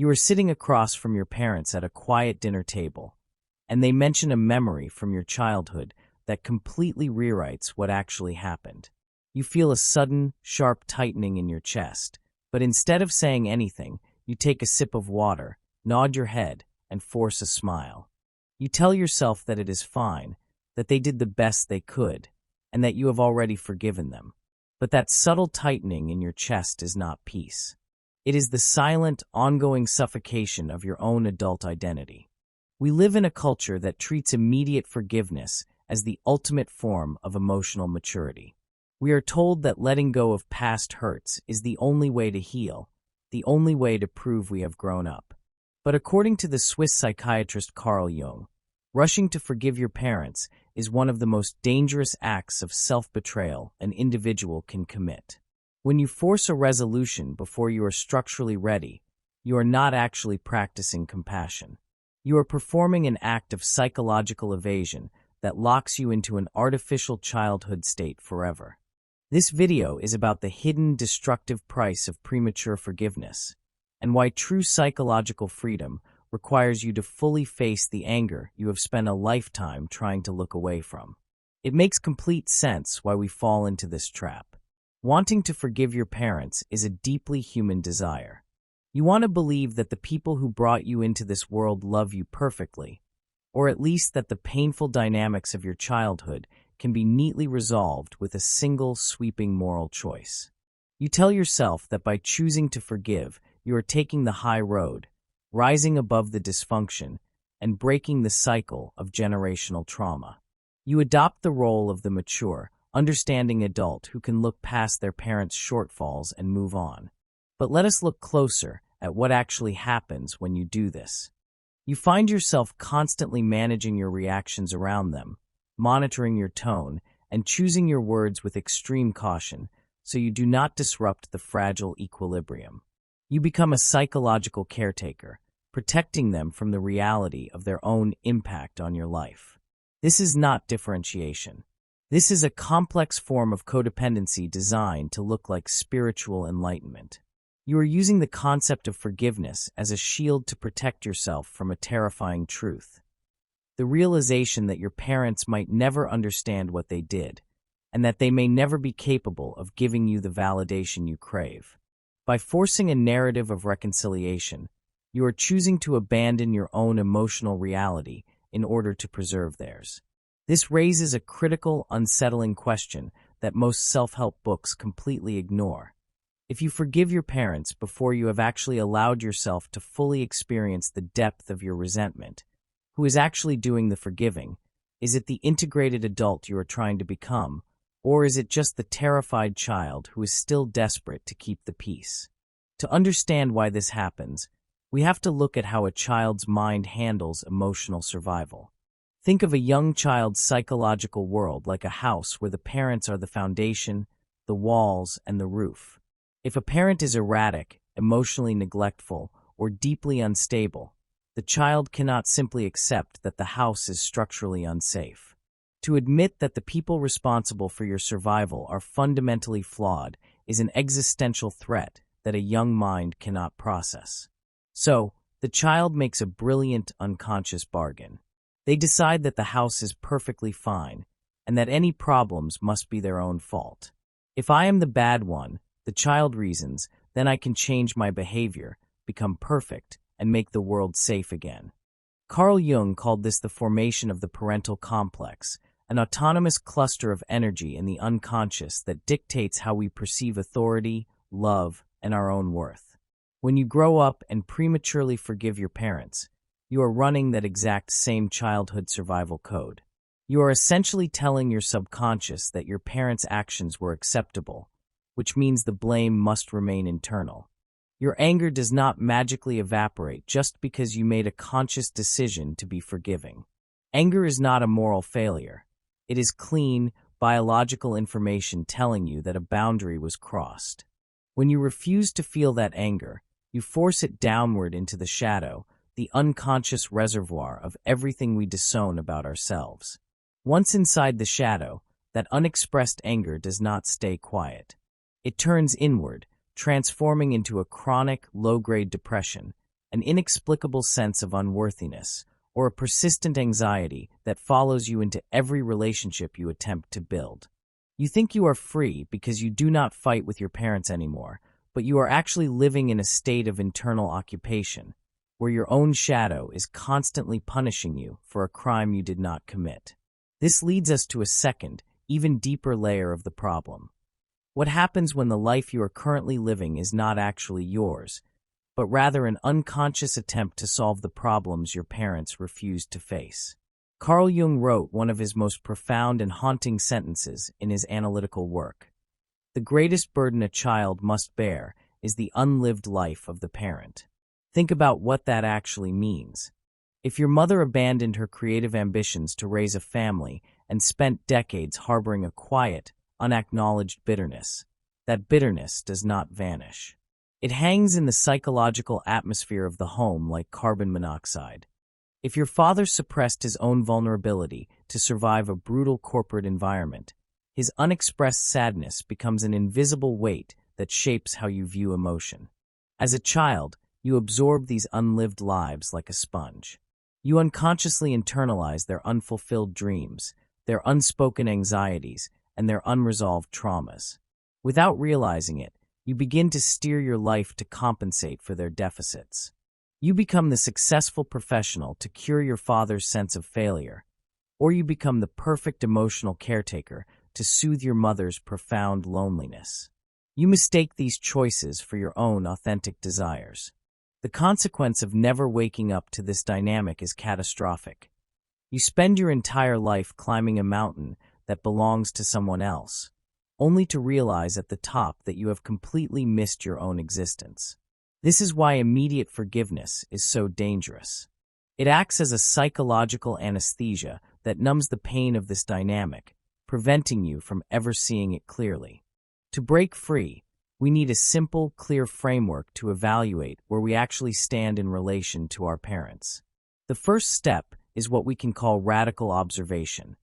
You are sitting across from your parents at a quiet dinner table, and they mention a memory from your childhood that completely rewrites what actually happened. You feel a sudden, sharp tightening in your chest, but instead of saying anything, you take a sip of water, nod your head, and force a smile. You tell yourself that it is fine, that they did the best they could, and that you have already forgiven them. But that subtle tightening in your chest is not peace. It is the silent, ongoing suffocation of your own adult identity. We live in a culture that treats immediate forgiveness as the ultimate form of emotional maturity. We are told that letting go of past hurts is the only way to heal, the only way to prove we have grown up. But according to the Swiss psychiatrist Carl Jung, rushing to forgive your parents is one of the most dangerous acts of self-betrayal an individual can commit. When you force a resolution before you are structurally ready, you are not actually practicing compassion. You are performing an act of psychological evasion that locks you into an artificial childhood state forever. This video is about the hidden destructive price of premature forgiveness, and why true psychological freedom requires you to fully face the anger you have spent a lifetime trying to look away from. It makes complete sense why we fall into this trap. Wanting to forgive your parents is a deeply human desire. You want to believe that the people who brought you into this world love you perfectly, or at least that the painful dynamics of your childhood can be neatly resolved with a single sweeping moral choice. You tell yourself that by choosing to forgive, you are taking the high road, rising above the dysfunction, and breaking the cycle of generational trauma. You adopt the role of the mature, understanding adult who can look past their parents' shortfalls and move on. But let us look closer at what actually happens when you do this. You find yourself constantly managing your reactions around them, monitoring your tone, and choosing your words with extreme caution so you do not disrupt the fragile equilibrium. You become a psychological caretaker, protecting them from the reality of their own impact on your life. This is not differentiation. This is a complex form of codependency designed to look like spiritual enlightenment. You are using the concept of forgiveness as a shield to protect yourself from a terrifying truth. The realization that your parents might never understand what they did, and that they may never be capable of giving you the validation you crave. By forcing a narrative of reconciliation, you are choosing to abandon your own emotional reality in order to preserve theirs. This raises a critical, unsettling question that most self-help books completely ignore. If you forgive your parents before you have actually allowed yourself to fully experience the depth of your resentment, who is actually doing the forgiving? Is it the integrated adult you are trying to become, or is it just the terrified child who is still desperate to keep the peace? To understand why this happens, we have to look at how a child's mind handles emotional survival. Think of a young child's psychological world like a house where the parents are the foundation, the walls, and the roof. If a parent is erratic, emotionally neglectful, or deeply unstable, the child cannot simply accept that the house is structurally unsafe. To admit that the people responsible for your survival are fundamentally flawed is an existential threat that a young mind cannot process. So, the child makes a brilliant unconscious bargain. They decide that the house is perfectly fine, and that any problems must be their own fault. If I am the bad one, the child reasons, then I can change my behavior, become perfect, and make the world safe again. Carl Jung called this the formation of the parental complex, an autonomous cluster of energy in the unconscious that dictates how we perceive authority, love, and our own worth. When you grow up and prematurely forgive your parents, you are running that exact same childhood survival code. You are essentially telling your subconscious that your parents' actions were acceptable, which means the blame must remain internal. Your anger does not magically evaporate just because you made a conscious decision to be forgiving. Anger is not a moral failure. It is clean, biological information telling you that a boundary was crossed. When you refuse to feel that anger, you force it downward into the shadow, the unconscious reservoir of everything we disown about ourselves. Once inside the shadow, that unexpressed anger does not stay quiet. It turns inward, transforming into a chronic, low-grade depression, an inexplicable sense of unworthiness, or a persistent anxiety that follows you into every relationship you attempt to build. You think you are free because you do not fight with your parents anymore, but you are actually living in a state of internal occupation, where your own shadow is constantly punishing you for a crime you did not commit. This leads us to a second, even deeper layer of the problem. What happens when the life you are currently living is not actually yours, but rather an unconscious attempt to solve the problems your parents refused to face? Carl Jung wrote one of his most profound and haunting sentences in his analytical work. The greatest burden a child must bear is the unlived life of the parent. Think about what that actually means. If your mother abandoned her creative ambitions to raise a family and spent decades harboring a quiet, unacknowledged bitterness, that bitterness does not vanish. It hangs in the psychological atmosphere of the home like carbon monoxide. If your father suppressed his own vulnerability to survive a brutal corporate environment, his unexpressed sadness becomes an invisible weight that shapes how you view emotion. As a child, you absorb these unlived lives like a sponge. You unconsciously internalize their unfulfilled dreams, their unspoken anxieties, and their unresolved traumas. Without realizing it, you begin to steer your life to compensate for their deficits. You become the successful professional to cure your father's sense of failure, or you become the perfect emotional caretaker to soothe your mother's profound loneliness. You mistake these choices for your own authentic desires. The consequence of never waking up to this dynamic is catastrophic. You spend your entire life climbing a mountain that belongs to someone else, only to realize at the top that you have completely missed your own existence. This is why immediate forgiveness is so dangerous. It acts as a psychological anesthesia that numbs the pain of this dynamic, preventing you from ever seeing it clearly. To break free, we need a simple, clear framework to evaluate where we actually stand in relation to our parents. The first step is what we can call radical observation,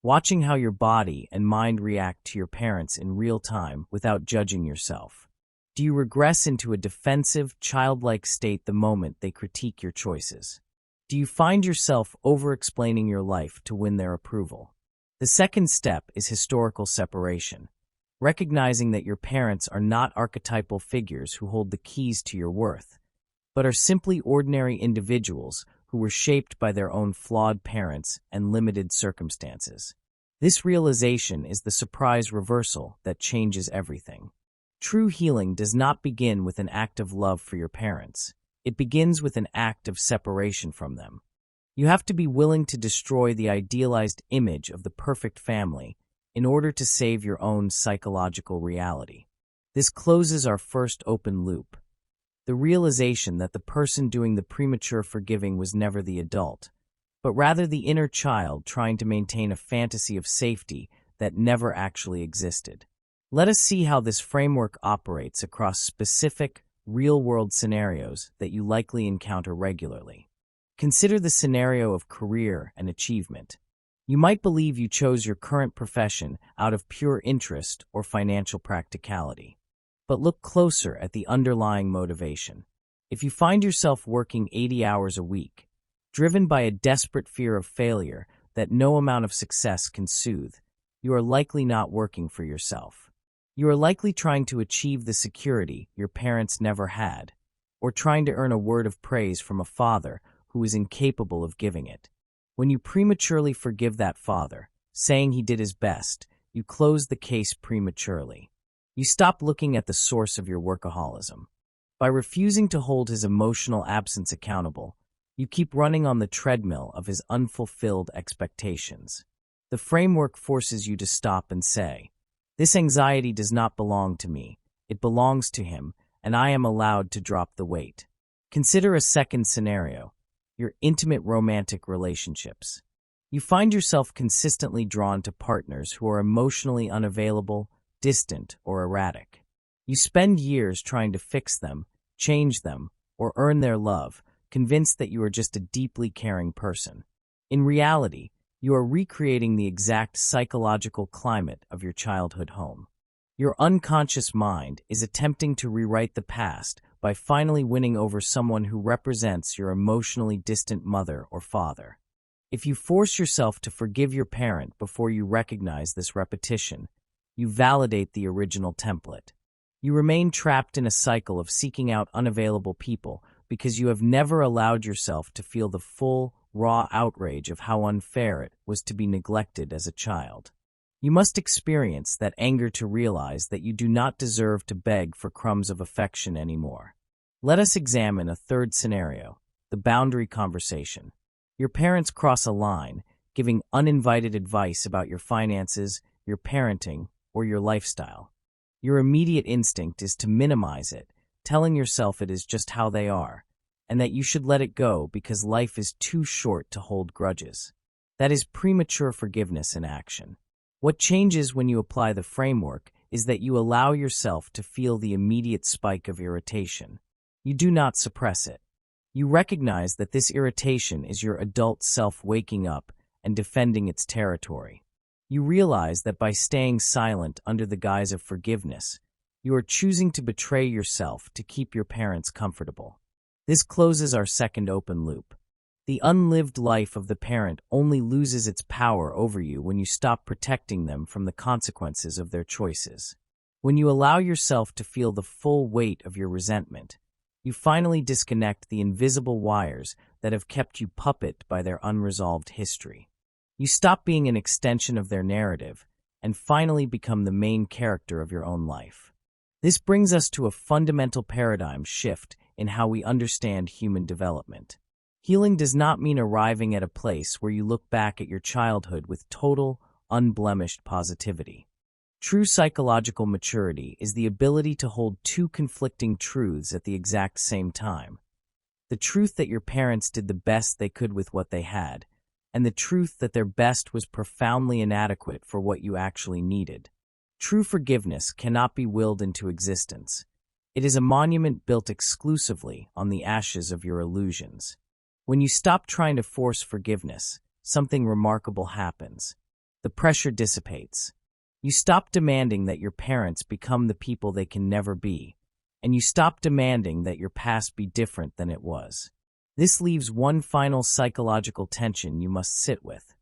watching how your body and mind react to your parents in real time without judging yourself. Do you regress into a defensive, childlike state the moment they critique your choices? Do you find yourself over-explaining your life to win their approval? The second step is historical separation, recognizing that your parents are not archetypal figures who hold the keys to your worth, but are simply ordinary individuals who were shaped by their own flawed parents and limited circumstances. This realization is the surprise reversal that changes everything. True healing does not begin with an act of love for your parents. It begins with an act of separation from them. You have to be willing to destroy the idealized image of the perfect family in order to save your own psychological reality. This closes our first open loop, the realization that the person doing the premature forgiving was never the adult, but rather the inner child trying to maintain a fantasy of safety that never actually existed. Let us see how this framework operates across specific, real-world scenarios that you likely encounter regularly. Consider the scenario of career and achievement. You might believe you chose your current profession out of pure interest or financial practicality. But look closer at the underlying motivation. If you find yourself working 80 hours a week, driven by a desperate fear of failure that no amount of success can soothe, you are likely not working for yourself. You are likely trying to achieve the security your parents never had, or trying to earn a word of praise from a father who is incapable of giving it. When you prematurely forgive that father, saying he did his best, you close the case prematurely. You stop looking at the source of your workaholism. By refusing to hold his emotional absence accountable, you keep running on the treadmill of his unfulfilled expectations. The framework forces you to stop and say, "This anxiety does not belong to me. It belongs to him, and I am allowed to drop the weight." Consider a second scenario, your intimate romantic relationships. You find yourself consistently drawn to partners who are emotionally unavailable, distant, or erratic. You spend years trying to fix them, change them, or earn their love, convinced that you are just a deeply caring person. In reality, you are recreating the exact psychological climate of your childhood home. Your unconscious mind is attempting to rewrite the past by finally winning over someone who represents your emotionally distant mother or father. If you force yourself to forgive your parent before you recognize this repetition, you validate the original template. You remain trapped in a cycle of seeking out unavailable people because you have never allowed yourself to feel the full, raw outrage of how unfair it was to be neglected as a child. You must experience that anger to realize that you do not deserve to beg for crumbs of affection anymore. Let us examine a third scenario, the boundary conversation. Your parents cross a line, giving uninvited advice about your finances, your parenting, or your lifestyle. Your immediate instinct is to minimize it, telling yourself it is just how they are, and that you should let it go because life is too short to hold grudges. That is premature forgiveness in action. What changes when you apply the framework is that you allow yourself to feel the immediate spike of irritation. You do not suppress it. You recognize that this irritation is your adult self waking up and defending its territory. You realize that by staying silent under the guise of forgiveness, you are choosing to betray yourself to keep your parents comfortable. This closes our second open loop. The unlived life of the parent only loses its power over you when you stop protecting them from the consequences of their choices. When you allow yourself to feel the full weight of your resentment, you finally disconnect the invisible wires that have kept you puppet by their unresolved history. You stop being an extension of their narrative and finally become the main character of your own life. This brings us to a fundamental paradigm shift in how we understand human development. Healing does not mean arriving at a place where you look back at your childhood with total, unblemished positivity. True psychological maturity is the ability to hold two conflicting truths at the exact same time. The truth that your parents did the best they could with what they had, and the truth that their best was profoundly inadequate for what you actually needed. True forgiveness cannot be willed into existence. It is a monument built exclusively on the ashes of your illusions. When you stop trying to force forgiveness, something remarkable happens. The pressure dissipates. You stop demanding that your parents become the people they can never be, and you stop demanding that your past be different than it was. This leaves one final psychological tension you must sit with.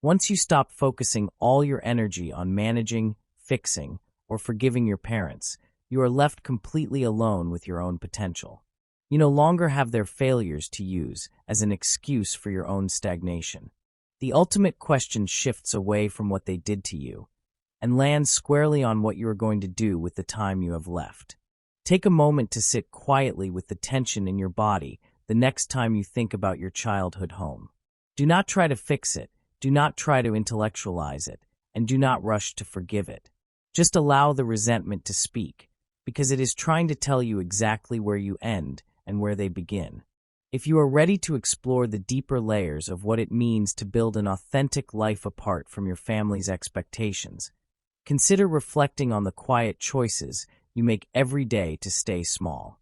Once you stop focusing all your energy on managing, fixing, or forgiving your parents, you are left completely alone with your own potential. You no longer have their failures to use as an excuse for your own stagnation. The ultimate question shifts away from what they did to you and lands squarely on what you are going to do with the time you have left. Take a moment to sit quietly with the tension in your body the next time you think about your childhood home. Do not try to fix it, do not try to intellectualize it, and do not rush to forgive it. Just allow the resentment to speak, because it is trying to tell you exactly where you end and where they begin. If you are ready to explore the deeper layers of what it means to build an authentic life apart from your family's expectations, consider reflecting on the quiet choices you make every day to stay small.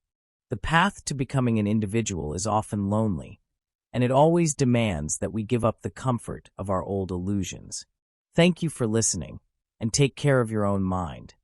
The path to becoming an individual is often lonely, and it always demands that we give up the comfort of our old illusions. Thank you for listening, and take care of your own mind.